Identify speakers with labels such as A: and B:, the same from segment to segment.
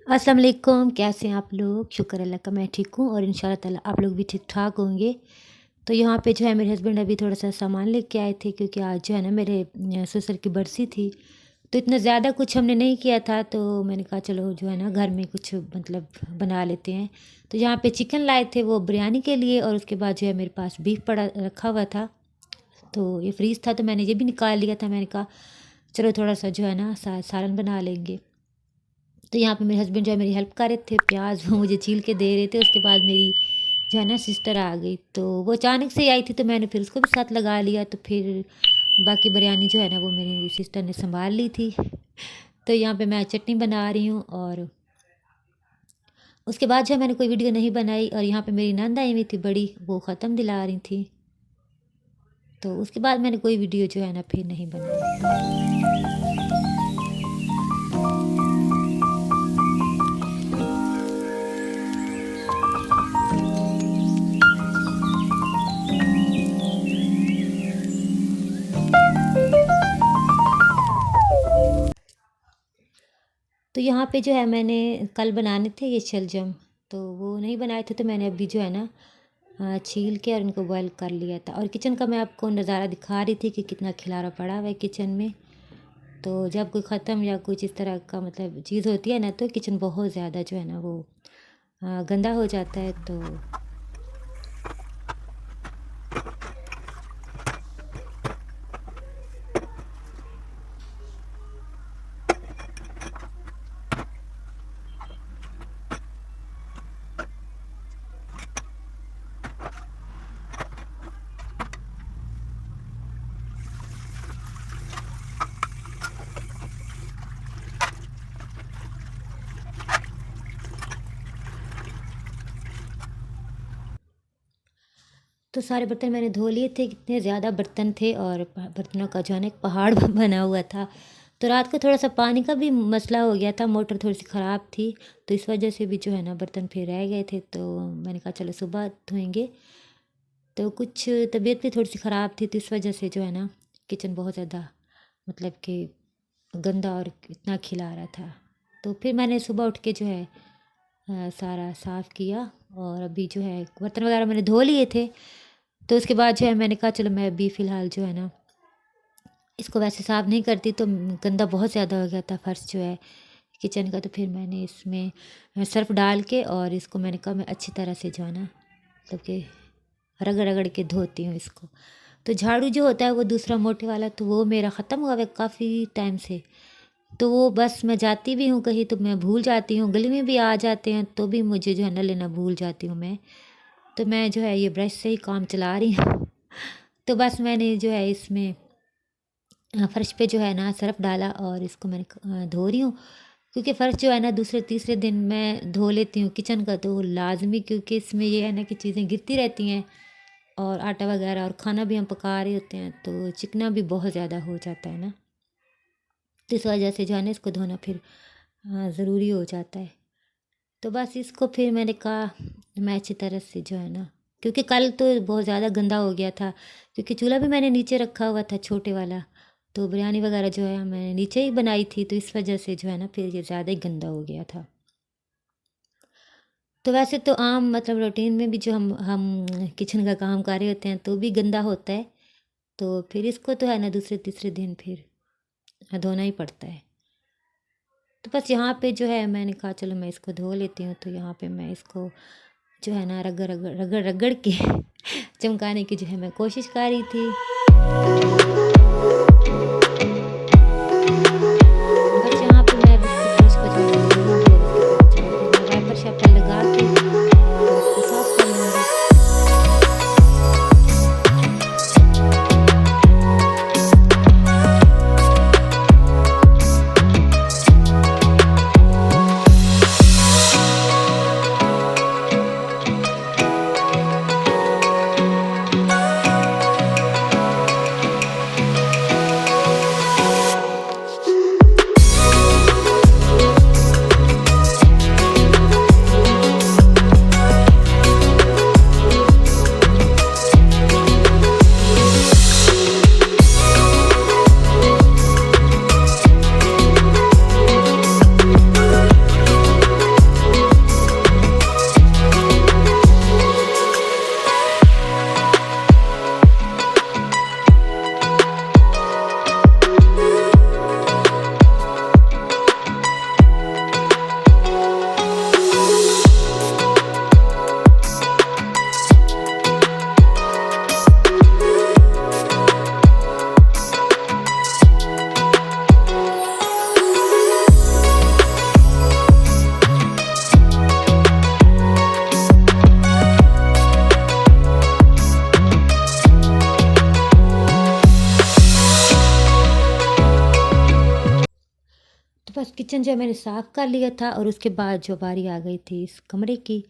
A: अस्सलाम वालेकुम, कैसे हैं आप लोग? शुक्र अल्लाह का मैं ठीक हूँ और इंशाल्लाह ताला आप लोग भी ठीक-ठाक होंगे। तो यहाँ पे जो है मेरे हस्बैंड अभी थोड़ा-सा सामान लेके आए थे क्योंकि आज जो है ना मेरे ससुर की बरसी थी। तो इतना ज़्यादा कुछ हमने नहीं किया था तो मैंने कहा चलो जो है ना घर में कुछ मतलब बना लेते हैं। तो यहाँ पे चिकन लाए थे वो बिरयानी के लिए और उसके बाद जो है मेरे पास बीफ पड़ा रखा हुआ था। तो ये फ्रीज़ था तो मैंने ये भी निकाल लिया था। मैंने कहा चलो थोड़ा-सा जो है ना सालन बना लेंगे। तो यहाँ पे मेरे हस्बैंड जो है मेरी हेल्प कर रहे थे, प्याज़ वो मुझे छील के दे रहे थे। उसके बाद मेरी जो है ना सिस्टर आ गई, तो वो अचानक से ही आई थी तो मैंने फिर उसको भी साथ लगा लिया। तो फिर बाकी बिरयानी जो है ना वो मेरी सिस्टर ने सँभाल ली थी। तो यहाँ पे मैं चटनी बना रही हूँ और उसके बाद जो है मैंने कोई वीडियो नहीं बनाई और यहाँ पे मेरी नंद आई हुई थी बड़ी, वो ख़त्म दिला रही थी। तो उसके बाद मैंने कोई वीडियो जो है ना फिर नहीं बनाई। तो यहाँ पे जो है मैंने कल बनाने थे ये शलजम, तो वो नहीं बनाए थे तो मैंने अभी जो है ना छील के और इनको बॉयल कर लिया था। और किचन का मैं आपको नज़ारा दिखा रही थी कि कितना खिलारा पड़ा हुआ है किचन में। तो जब कोई ख़त्म या कुछ इस तरह का मतलब चीज़ होती है ना तो किचन बहुत ज़्यादा जो है ना वो गंदा हो जाता है। तो तो सारे बर्तन मैंने धो लिए थे, कितने ज़्यादा बर्तन थे और बर्तनों का जो है ना एक पहाड़ बना हुआ था। तो रात को थोड़ा-सा पानी का भी मसला हो गया था, मोटर थोड़ी-सी ख़राब थी, तो इस वजह से भी जो है ना बर्तन फिर रह गए थे। तो मैंने कहा चलो सुबह धोएँगे। तो कुछ तबीयत भी थोड़ी-सी ख़राब थी तो इस वजह से जो है ना किचन बहुत ज़्यादा मतलब कि गंदा और इतना खिला रहा था। तो फिर मैंने सुबह उठ के जो है सारा साफ़ किया और अभी जो है बर्तन वगैरह मैंने धो लिए थे। तो उसके बाद जो है मैंने कहा चलो मैं अभी फ़िलहाल जो है ना इसको वैसे साफ़ नहीं करती तो गंदा बहुत ज़्यादा हो गया था फ़र्श जो है किचन का। तो फिर मैंने इसमें सर्फ़ डाल के और इसको मैंने कहा मैं अच्छी तरह से जो है ना मतलब कि रगड़-रगड़ के धोती हूँ इसको। तो झाड़ू जो होता है वो दूसरा मोटे वाला तो वो मेरा ख़त्म हुआ है काफ़ी टाइम से। तो वो बस मैं जाती भी हूँ कहीं तो मैं भूल जाती हूँ, गली में भी आ जाते हैं तो भी मुझे जो है ना लेना भूल जाती हूँ मैं। तो मैं जो है ये ब्रश से ही काम चला रही हूँ। तो बस मैंने जो है इसमें फ़र्श पे जो है ना सर्फ़ डाला और इसको मैंने धो रही हूँ। क्योंकि फ़र्श जो है ना दूसरे तीसरे दिन मैं धो लेती हूँ किचन का तो लाज़मी, क्योंकि इसमें ये है ना कि चीज़ें गिरती रहती हैं और आटा वगैरह और खाना भी हम पका रहे होते हैं तो चिकना भी बहुत ज़्यादा हो जाता है ना। तो इस वजह से जो है ना इसको धोना फिर ज़रूरी हो जाता है। तो बस इसको फिर मैंने कहा मैं अच्छी तरह से जो है ना, क्योंकि कल तो बहुत ज़्यादा गंदा हो गया था क्योंकि चूल्हा भी मैंने नीचे रखा हुआ था छोटे वाला। तो बिरयानी वगैरह जो है मैंने नीचे ही बनाई थी तो इस वजह से जो है ना फिर ये ज़्यादा ही गंदा हो गया था। तो वैसे तो आम मतलब रूटीन में भी जो हम किचन का काम कर रहे होते हैं तो भी गंदा होता है। तो फिर इसको तो है ना दूसरे तीसरे दिन फिर धोना ही पड़ता है। तो बस यहाँ पे जो है मैंने कहा चलो मैं इसको धो लेती हूँ। तो यहाँ पे मैं इसको जो है ना रगड़ रगड़ रगड़ रगड़ के चमकाने की जो है मैं कोशिश कर रही थी। बस यहाँ पे मैं अब इसको फिर इसको जो है ना धो लूँगी और उसके बाद जो है फिर मैं वाइपर शाइपर लगा के तो इसको साफ़ कर लूँगी। बस किचन जो है मैंने साफ़ कर लिया था और उसके बाद जो बारी आ गई थी इस कमरे की।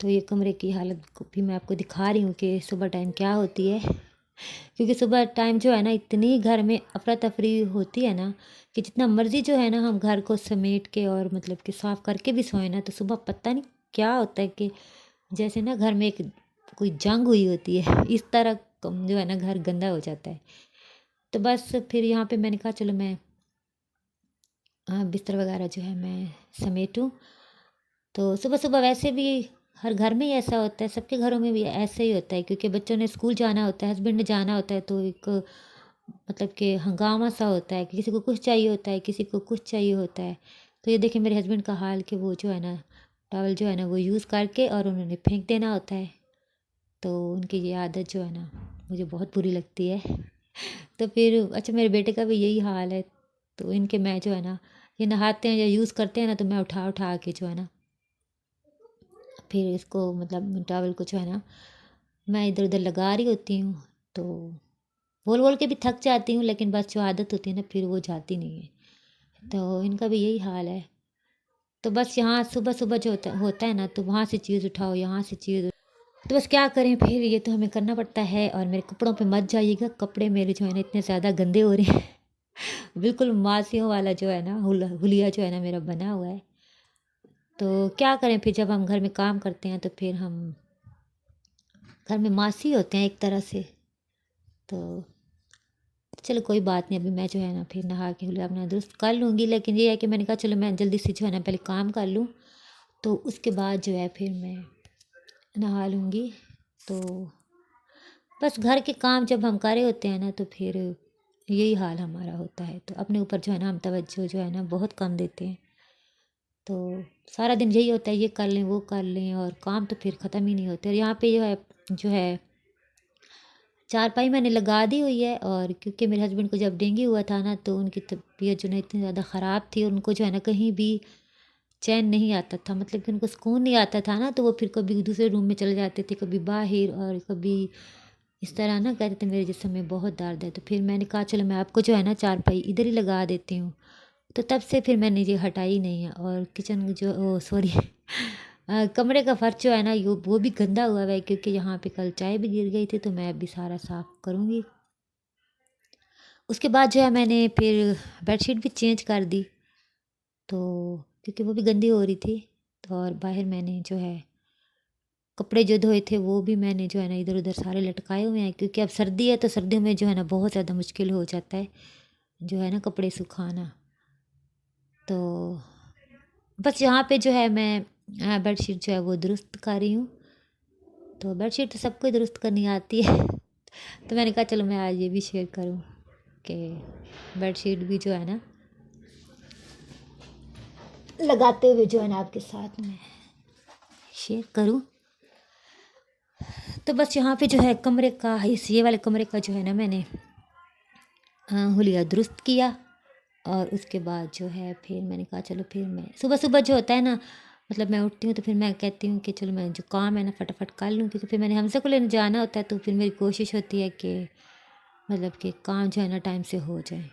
A: तो ये कमरे की हालत को भी मैं आपको दिखा रही हूँ कि सुबह टाइम क्या होती है। क्योंकि सुबह टाइम जो है ना इतनी घर में अफरा-तफरी होती है ना कि जितना मर्ज़ी जो है ना हम घर को समेट के और मतलब कि साफ़ करके भी सोएं ना तो सुबह पता नहीं क्या होता है कि जैसे ना घर में एक कोई जंग हुई होती है इस तरह जो है ना घर गंदा हो जाता है। तो बस फिर यहाँ पे मैंने कहा चलो मैं बिस्तर वगैरह जो है मैं समेटूँ। तो सुबह-सुबह वैसे भी हर घर में ही ऐसा होता है, सबके घरों में भी ऐसे ही होता है क्योंकि बच्चों ने स्कूल जाना होता है, हस्बैंड ने जाना होता है तो एक मतलब कि हंगामा-सा होता है कि किसी को कुछ चाहिए होता है, किसी को कुछ चाहिए होता है। तो ये देखिए मेरे हस्बैंड का हाल कि वो जो है ना टॉवल जो है ना वो यूज़ करके और उन्होंने फेंक देना होता है। तो उनकी ये आदत जो है ना मुझे बहुत बुरी लगती है। तो फिर अच्छा मेरे बेटे का भी यही हाल है, तो इनके मैं जो है ना ये नहाते हैं या यूज़ करते हैं ना तो मैं उठा-उठा के जो है ना फिर इसको मतलब टॉवल को जो है ना मैं इधर-उधर लगा रही होती हूँ। तो बोल-बोल के भी थक जाती हूँ लेकिन बस जो आदत होती है ना फिर वो जाती नहीं है। तो इनका भी यही हाल है। तो बस यहाँ सुबह-सुबह जो होता है ना तो वहाँ से चीज़ उठाओ, यहाँ से चीज़ तो बस क्या करें फिर ये तो हमें करना पड़ता है और मेरे कपड़ों पे मत जाइएगा, कपड़े मेरे जो है ना इतने ज़्यादा गंदे हो रहे हैं। बिल्कुल मासियों वाला जो है ना हुलिया जो है ना मेरा बना हुआ है। तो क्या करें फिर जब हम घर में काम करते हैं तो फिर हम घर में मासी होते हैं एक तरह से। तो चलो कोई बात नहीं, अभी मैं जो है ना फिर नहा के हुलिया अपना दुरुस्त कर लूँगी, लेकिन ये है कि मैंने कहा चलो मैं जल्दी से जो है ना पहले काम कर लूँ, तो उसके बाद जो है फिर मैं नहा लूँगी। तो बस घर के काम जब हम कर रहे होते हैं ना तो फिर यही हाल हमारा होता है। तो अपने ऊपर जो है ना हम तवज्जो जो है ना बहुत कम देते हैं। तो सारा दिन यही होता है ये कर लें, वो कर लें और काम तो फिर ख़त्म ही नहीं होते। और यहाँ पे जो है चारपाई मैंने लगा दी हुई है और क्योंकि मेरे हस्बैंड को जब डेंगू हुआ था ना तो उनकी तबीयत जो है इतनी ज़्यादा ख़राब थी और उनको जो है ना कहीं भी चैन नहीं आता था, मतलब कि उनको सुकून नहीं आता था ना तो वो फिर कभी दूसरे रूम में चले जाते थे, कभी बाहर और कभी इस तरह ना कहते थे मेरे जिस्म में बहुत दर्द है। तो फिर मैंने कहा चलो मैं आपको जो है ना चारपाई इधर ही लगा देती हूँ। तो तब से फिर मैंने ये हटाई नहीं है और किचन जो ओ सॉरी कमरे का फर्श जो है ना वो भी गंदा हुआ है क्योंकि यहाँ पे कल चाय भी गिर गई थी तो मैं अभी सारा साफ़ करूँगी। उसके बाद जो है मैंने फिर बेडशीट भी चेंज कर दी, तो क्योंकि वो भी गंदी हो रही थी। तो और बाहर मैंने जो है कपड़े जो धोए थे वो भी मैंने जो है ना इधर-उधर सारे लटकाए हुए हैं क्योंकि अब सर्दी है तो सर्दियों में जो है ना बहुत ज़्यादा मुश्किल हो जाता है जो है ना कपड़े सुखाना। तो बस यहाँ पे जो है मैं बेडशीट जो है वो दुरुस्त कर रही हूँ। तो बेडशीट तो सबको ही दुरुस्त करनी आती है। तो मैंने कहा चलो मैं आज ये भी शेयर करूँ कि बेडशीट भी जो है ना लगाते हुए जो है ना आपके साथ में शेयर करूँ। तो बस यहाँ पे जो है कमरे का इस ये वाले कमरे का जो है ना मैंने हुलिया दुरुस्त किया और उसके बाद जो है फिर मैंने कहा चलो फिर मैं सुबह-सुबह जो होता है ना मतलब मैं उठती हूँ तो फिर मैं कहती हूँ कि चलो मैं जो काम है ना फटाफट कर लूँ क्योंकि फिर मैंने हमसे को लेने जाना होता है तो फिर मेरी कोशिश होती है कि मतलब कि काम जो है ना टाइम से हो जाए।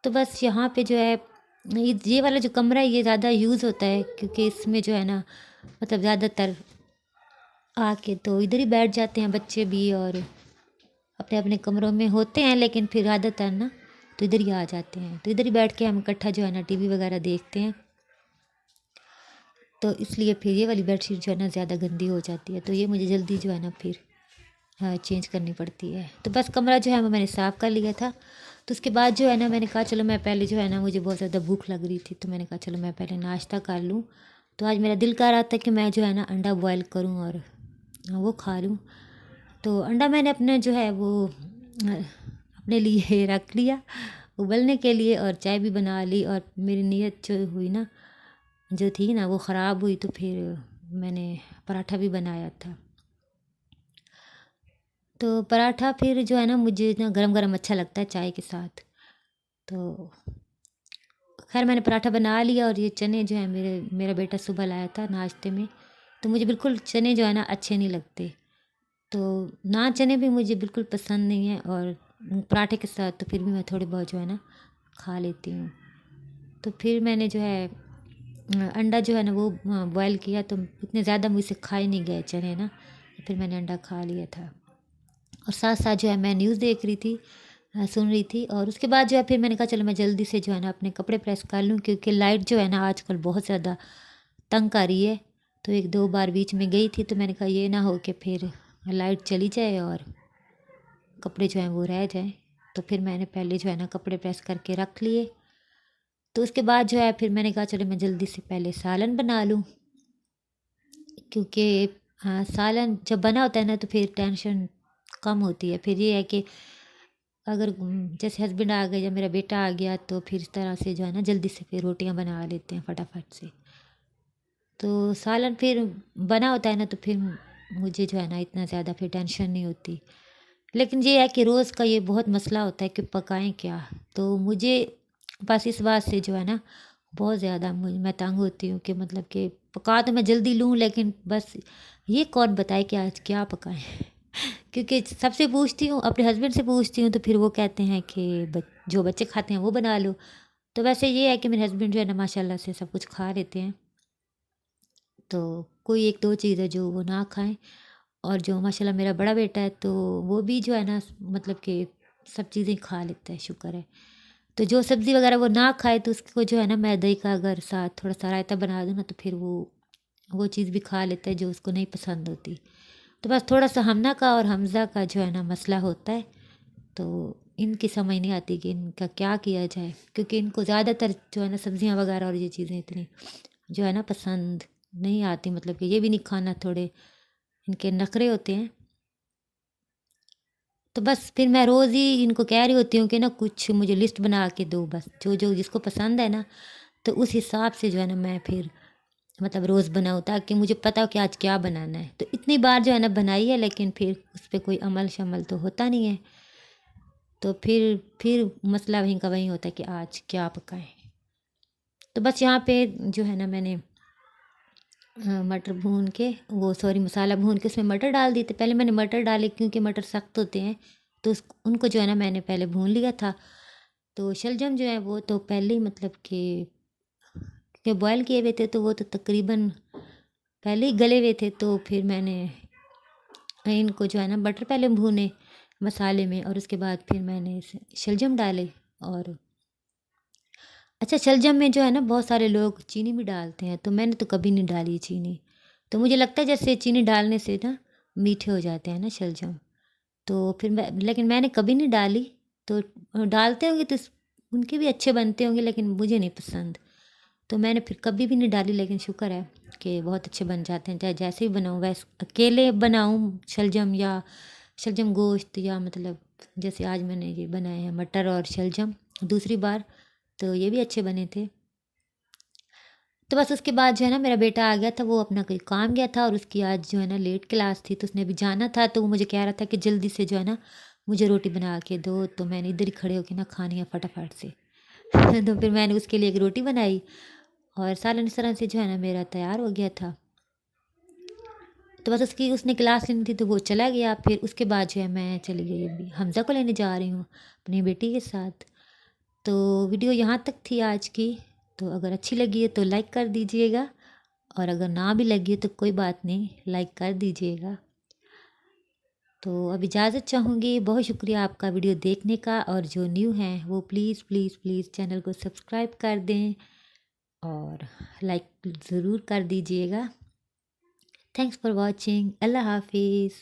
A: तो बस यहाँ पे जो है ये वाला जो कमरा है ये ज़्यादा यूज़ होता है क्योंकि इसमें जो है ना मतलब ज़्यादातर आके तो इधर ही बैठ जाते हैं बच्चे भी और अपने अपने कमरों में होते हैं लेकिन फिर ज़्यादातर ना तो इधर ही आ जाते हैं, तो इधर ही बैठ के हम इकट्ठा जो है ना टीवी वगैरह देखते हैं। तो इसलिए फिर ये वाली बेडशीट जो है ना ज़्यादा गंदी हो जाती है तो ये मुझे जल्दी जो है ना फिर चेंज करनी पड़ती है। तो बस कमरा जो है वो मैंने साफ़ कर लिया था। तो उसके बाद जो है ना मैंने कहा चलो मैं पहले जो है ना मुझे बहुत ज़्यादा भूख लग रही थी तो मैंने कहा चलो मैं पहले नाश्ता कर लूँ। तो आज मेरा दिल कर रहा था कि मैं जो है ना अंडा बॉयल करूँ और वो खा लूँ। तो अंडा मैंने अपने जो है वो अपने लिए रख लिया उबलने के लिए और चाय भी बना ली और मेरी नीयत जो हुई ना जो थी ना वो ख़राब हुई तो फिर मैंने पराठा भी बनाया था। तो पराठा फिर जो है ना मुझे ना गरम-गरम अच्छा लगता है चाय के साथ। तो ख़ैर मैंने पराठा बना लिया और ये चने जो है मेरा बेटा सुबह लाया था नाश्ते में, तो मुझे बिल्कुल चने जो है ना अच्छे नहीं लगते। तो नान चने भी मुझे बिल्कुल पसंद नहीं है और पराठे के साथ तो फिर भी मैं थोड़े बहुत जो है ना खा लेती हूँ। तो फिर मैंने जो है अंडा जो है ना वो बॉयल किया, तो इतने ज़्यादा मुझसे खाए नहीं गए चने ना, तो फिर मैंने अंडा खा लिया था। और साथ साथ जो है मैं न्यूज़ देख रही थी, सुन रही थी। और उसके बाद जो है फिर मैंने कहा चलो मैं जल्दी से जो है ना अपने कपड़े प्रेस कर लूँ, क्योंकि लाइट जो है ना आजकल बहुत ज़्यादा तंग कर रही है। तो 1-2 बार बीच में गई थी, तो मैंने कहा ये ना हो कि फिर लाइट चली जाए और कपड़े जो हैं वो रह जाएँ। तो फिर मैंने पहले जो है ना कपड़े प्रेस करके रख लिए। तो उसके बाद जो है फिर मैंने कहा चलो मैं जल्दी से पहले सालन बना लूँ, क्योंकि हाँ, सालन जब बना होता है ना तो फिर टेंशन कम होती है। फिर ये है कि अगर जैसे हस्बैंड आ गए या मेरा बेटा आ गया, तो फिर इस तरह से जो है ना जल्दी से फिर रोटियां बना लेते हैं फटाफट से। तो सालन फिर बना होता है ना, तो फिर मुझे जो है ना इतना ज़्यादा फिर टेंशन नहीं होती। लेकिन ये है कि रोज़ का ये बहुत मसला होता है कि पकाएं क्या। तो मुझे बस इस बात से जो है ना बहुत ज़्यादा मैं तंग होती हूँ कि मतलब कि पका तो मैं जल्दी लूँ, लेकिन बस ये कौन बताए कि आज क्या पकाएं। क्योंकि सबसे पूछती हूँ, अपने हस्बैंड से पूछती हूँ, तो फिर वो कहते हैं कि जो बच्चे खाते हैं वो बना लो। तो वैसे ये है कि मेरे हस्बैंड जो है ना माशाल्लाह से सब कुछ खा लेते हैं। तो कोई 1-2 चीज़ है जो वो ना खाएँ। और जो माशाल्लाह मेरा बड़ा बेटा है, तो वो भी जो है ना मतलब कि सब चीज़ें खा लेता है, शुक्र है। तो जो सब्ज़ी वग़ैरह वो ना खाए, तो उसको जो है ना मैं दही का अगर साथ थोड़ा-सा रायता बना दूँ ना, तो फिर वो चीज़ भी खा लेता है जो उसको नहीं पसंद होती। तो बस थोड़ा-सा हमना का और हमज़ा का जो है ना मसला होता है। तो इनकी समझ नहीं आती कि इनका क्या किया जाए, क्योंकि इनको ज़्यादातर जो है ना सब्ज़ियाँ वग़ैरह और ये चीज़ें इतनी जो है ना पसंद नहीं आती, मतलब कि ये भी नहीं खाना, थोड़े इनके नखरे होते हैं। तो बस फिर मैं रोज़ ही इनको कह रही होती हूँ कि ना कुछ मुझे लिस्ट बना के दो, बस जो जिसको पसंद है ना, तो उस हिसाब से जो है ना मैं फिर मतलब रोज़ बनाऊँ, ताकि मुझे पता हो कि आज क्या बनाना है। तो इतनी बार जो है ना बनाई है, लेकिन फिर उस पे कोई अमल शमल तो होता नहीं है। तो फिर मसला वहीं का वहीं होता है कि आज क्या पकाएं। तो बस यहाँ पे जो है ना मैंने मटर भून के, वो सॉरी मसाला भून के उसमें मटर डाल दिए थे। पहले मैंने मटर डाले क्योंकि मटर सख्त होते हैं, तो उनको जो है ना मैंने पहले भून लिया था। तो शलजम जो है वो तो पहले ही मतलब कि बॉयल किए हुए थे, तो वो तो तकरीबन पहले ही गले हुए थे। तो फिर मैंने इनको जो है ना बटर पहले भूने मसाले में, और उसके बाद फिर मैंने शलजम डाले। और अच्छा, शलजम में जो है ना बहुत सारे लोग चीनी भी डालते हैं, तो मैंने तो कभी नहीं डाली चीनी। तो मुझे लगता है जैसे चीनी डालने से ना मीठे हो जाते हैं ना शलजम। तो फिर लेकिन मैंने कभी नहीं डाली। तो डालते होंगे तो उनके भी अच्छे बनते होंगे, लेकिन मुझे नहीं पसंद। तो मैंने फिर कभी भी नहीं डाली, लेकिन शुक्र है कि बहुत अच्छे बन जाते हैं। चाहे जैसे ही बनाऊँ, वैसे अकेले बनाऊँ शलजम या शलजम गोश्त, या मतलब जैसे आज मैंने ये बनाए हैं मटर और शलजम दूसरी बार, तो ये भी अच्छे बने थे। तो बस उसके बाद जो है ना मेरा बेटा आ गया था, वो अपना कोई काम गया था, और उसकी आज जो है ना लेट क्लास थी, तो उसने अभी जाना था। तो वो मुझे कह रहा था कि जल्दी से जो है ना मुझे रोटी बना के दो। तो मैंने इधर ही खड़े होके ना खानी है फटाफट से। तो फिर मैंने उसके लिए एक रोटी बनाई, और सालन इस तरह से जो है ना मेरा तैयार हो गया था। तो बस उसने क्लास लेनी थी, तो वो चला गया। फिर उसके बाद जो है मैं चली गई, अभी हमज़ा को लेने जा रही हूँ अपनी बेटी के साथ। तो वीडियो यहाँ तक थी आज की। तो अगर अच्छी लगी है तो लाइक कर दीजिएगा, और अगर ना भी लगी है तो कोई बात नहीं, लाइक कर दीजिएगा। तो अब इजाज़त चाहूँगी। बहुत शुक्रिया आपका वीडियो देखने का, और जो न्यू हैं वो प्लीज़ प्लीज़ प्लीज़ चैनल को सब्सक्राइब कर दें और लाइक ज़रूर कर दीजिएगा। Thanks for watching. अल्लाह हाफिज़।